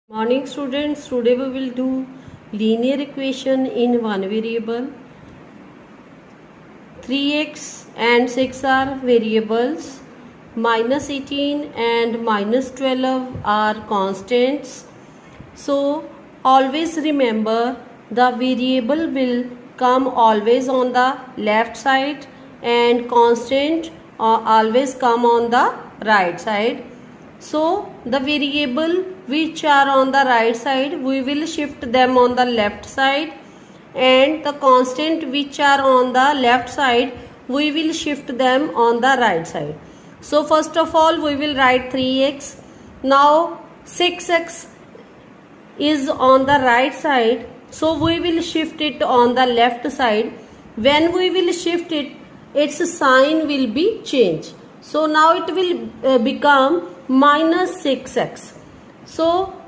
Morning students, today we will do linear equation in one variable. 3x and 6 are variables, minus 18 and minus 12 are constants. So always remember the variable will come always on the left side and constant always come on the right side. So the variable which are on the right side, we will shift them on the left side, and the constant which are on the left side, we will shift them on the right side. So first of all we will write 3x. Now 6x is on the right side, so we will shift it on the left side. When we will shift it, its sign will be changed. So now it will become minus 6x. So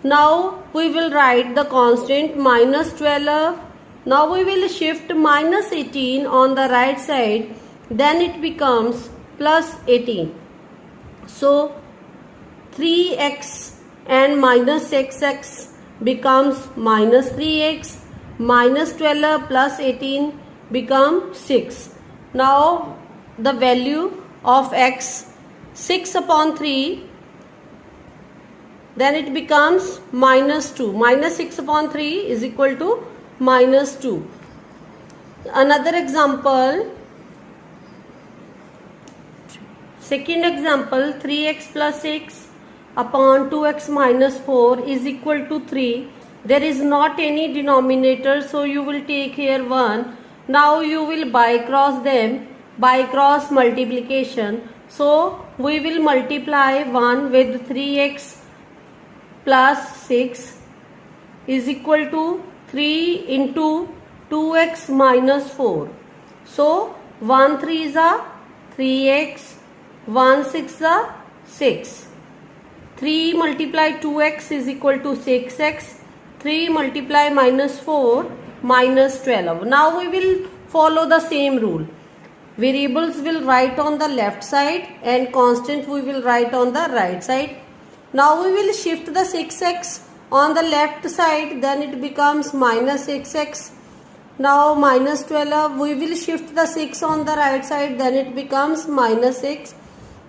now we will write the constant minus 12. Now we will shift minus 18 on the right side, then it becomes plus 18. So 3x and minus 6x becomes minus 3x, minus 12 plus 18 become 6. Now the value of x, 6 upon 3, then it becomes minus 2. Minus 6 upon 3 is equal to minus 2. Another example, second example, 3x plus 6 upon 2x minus 4 is equal to 3. There is not any denominator, so you will take here 1. Now you will by-cross them, by-cross multiplication. So we will multiply 1 with 3x plus 6 is equal to 3 into 2x minus 4. So 1 3 is a 3x, 1 6 is a 6. 3 multiply 2x is equal to 6x. 3 multiply minus 4 minus 12. Now we will follow the same rule. Variables will write on the left side and constant we will write on the right side. Now we will shift the 6x on the left side, then it becomes minus 6x. Now minus 12, we will shift the 6 on the right side, then it becomes minus 6.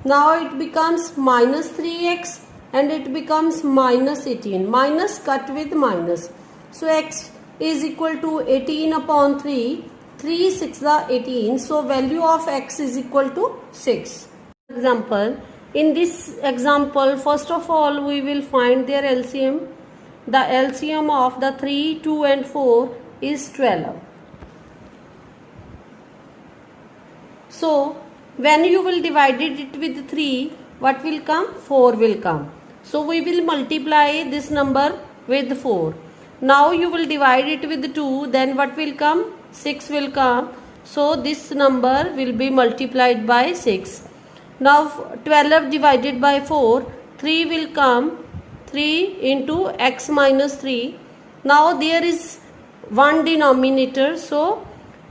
Now it becomes minus 3x and it becomes minus 18. Minus cut with minus. So x is equal to 18 upon 3. 3 6 are 18. So value of x is equal to 6. Example. In this example, first of all, we will find their LCM. The LCM of the 3, 2 and 4 is 12. So, when you will divide it with 3, what will come? 4 will come. So, we will multiply this number with 4. Now, you will divide it with 2, then what will come? 6 will come. So, this number will be multiplied by 6. Now 12 divided by 4, 3 will come, 3 into x minus 3. Now there is one denominator, so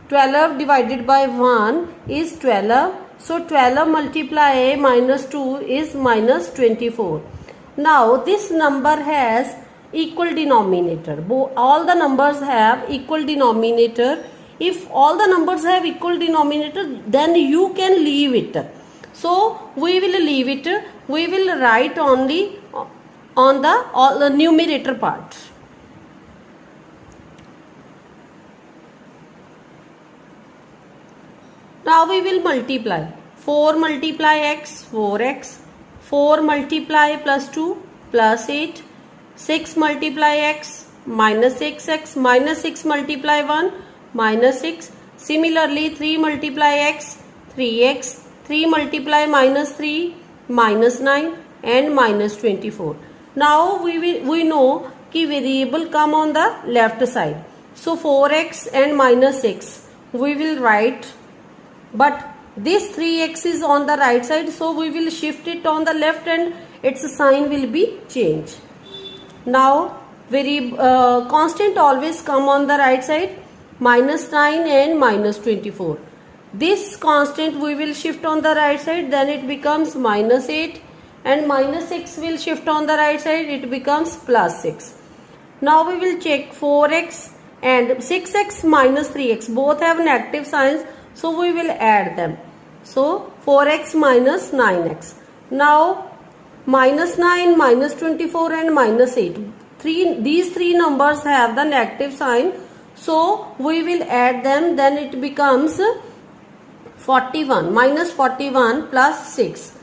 12 divided by 1 is 12. So 12 multiply minus 2 is minus 24. Now this number has equal denominator. All the numbers have equal denominator. If all the numbers have equal denominator, then you can leave it. So we will leave it. We will write only on the numerator part. Now we will multiply. 4 multiply x, 4x. 4 multiply plus 2 plus 8. 6 multiply x minus 6x. Minus 6 multiply 1 minus 6. Similarly 3 multiply x, 3x. 3 multiply minus 3 minus 9 and minus 24. Now we know कि variable come on the left side. So 4x and minus 6 we will write, but this 3x is on the right side, so we will shift it on the left and its sign will be changed. Now constant always come on the right side, minus 9 and minus 24. This constant we will shift on the right side, then it becomes minus 8 and minus 6 will shift on the right side, it becomes plus 6. Now we will check 4x and 6x minus 3x, both have negative signs, so we will add them. So 4x minus 9x. Now minus 9, minus 24 and minus 8. These three numbers have the negative sign, so we will add them, then it becomes 41, minus 41 plus 6.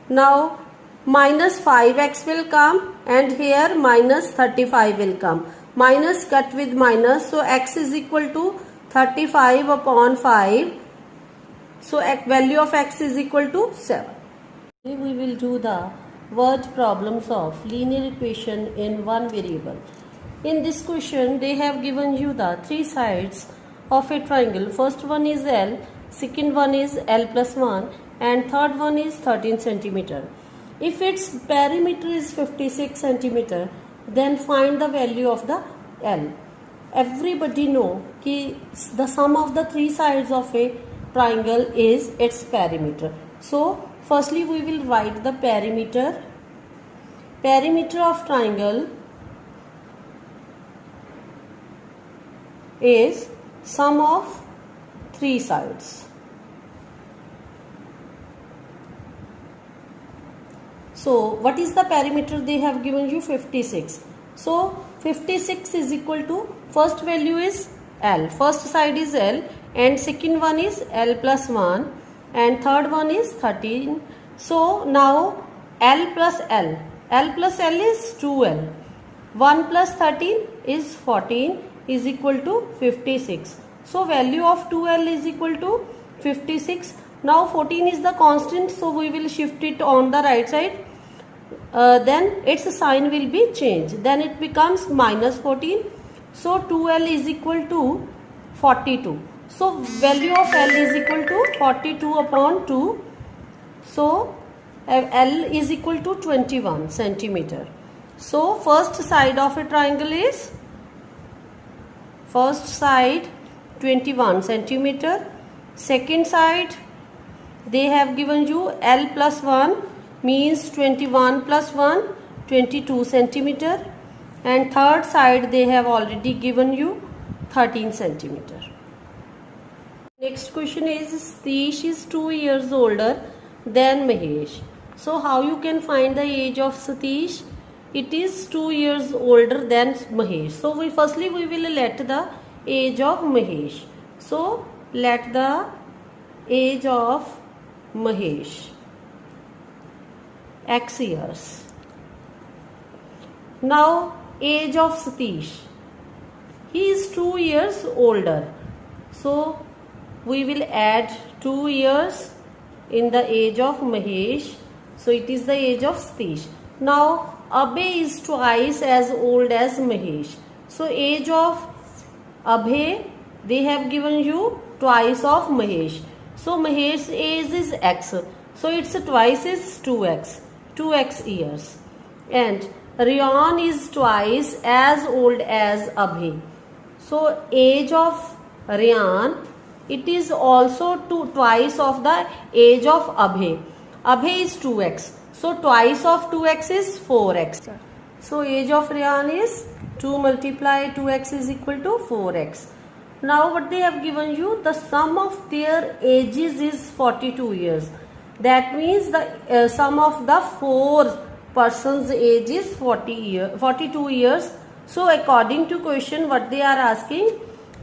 Now minus 5x will come and here minus 35 will come. Minus cut with minus, so x is equal to 35 upon 5. So value of x is equal to 7. We will do the word problems of linear equation in one variable. In this question, they have given you the three sides of a triangle. First one is L, second one is L plus 1 and third one is 13 centimeter. If its perimeter is 56 centimeter, then find the value of the L. Everybody know कि the sum of the three sides of a triangle is its perimeter. So firstly we will write the perimeter. Perimeter of triangle is sum of three sides. So what is the perimeter? They have given you 56. So 56 is equal to, first value is L, first side is L and second one is L plus 1 and third one is 13. So now L plus L, L plus L is 2L, 1 plus 13 is 14 is equal to 56. So value of 2L is equal to 56. Now 14 is the constant, so we will shift it on the right side. Then its sign will be changed. Then it becomes minus 14. So 2L is equal to 42. So value of L is equal to 42 upon 2. So L is equal to 21 centimeter. So first side of a triangle is, first side 21 centimeter. Second side they have given you L plus 1 means 21 plus 1, 22 centimeter. And third side they have already given you 13 centimeter. Next question is, Satish is 2 years older than Mahesh. So how you can find the age of Satish? It is 2 years older than Mahesh. So we will let the age of Mahesh. So let the age of Mahesh x years. Now age of Satish, he is 2 years older, so we will add 2 years in the age of Mahesh, so it is the age of Satish. Now Abhay is twice as old as Mahesh, so age of Abhay they have given you twice of Mahesh, so Mahesh's age is x, so its twice is 2x years. And Ryan is twice as old as Abhay, so age of Ryan, it is also twice of the age of Abhay. Abhay is 2x, so twice of 2x is 4x. So age of Ryan is 2 multiply 2x is equal to 4x. Now what they have given you, the sum of their ages is 42 years. That means the sum of the four persons' age is 42 years. So according to question, what they are asking,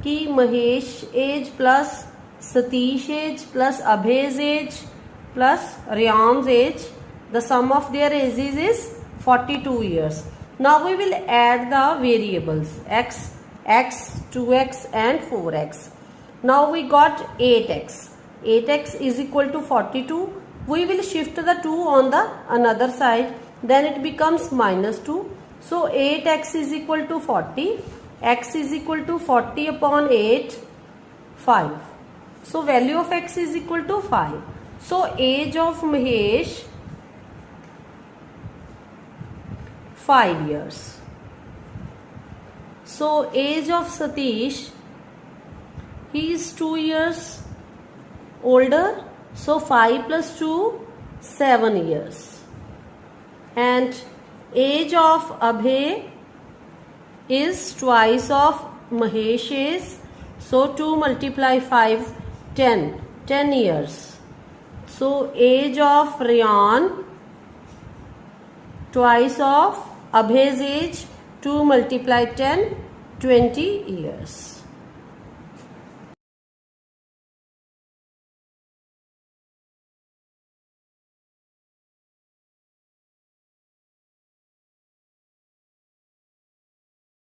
कि Mahesh age plus Satish age plus Abhay's age plus Ryan's age, the sum of their ages is 42 years. Now we will add the variables x, 2x and 4x. Now we got 8x. 8x is equal to 42. We will shift the 2 on the another side, then it becomes minus 2. So 8x is equal to 40. X is equal to 40 upon 8, 5. So value of x is equal to 5. So age of Mahesh 5 years. So age of Satish, he is 2 years older. So 5 plus 2, 7 years. and age of Abhay is twice of Mahesh's. So 2 multiply 5, 10. 10 years. So age of Rayan twice of Abhay's age. 2 multiply 10, 20 years.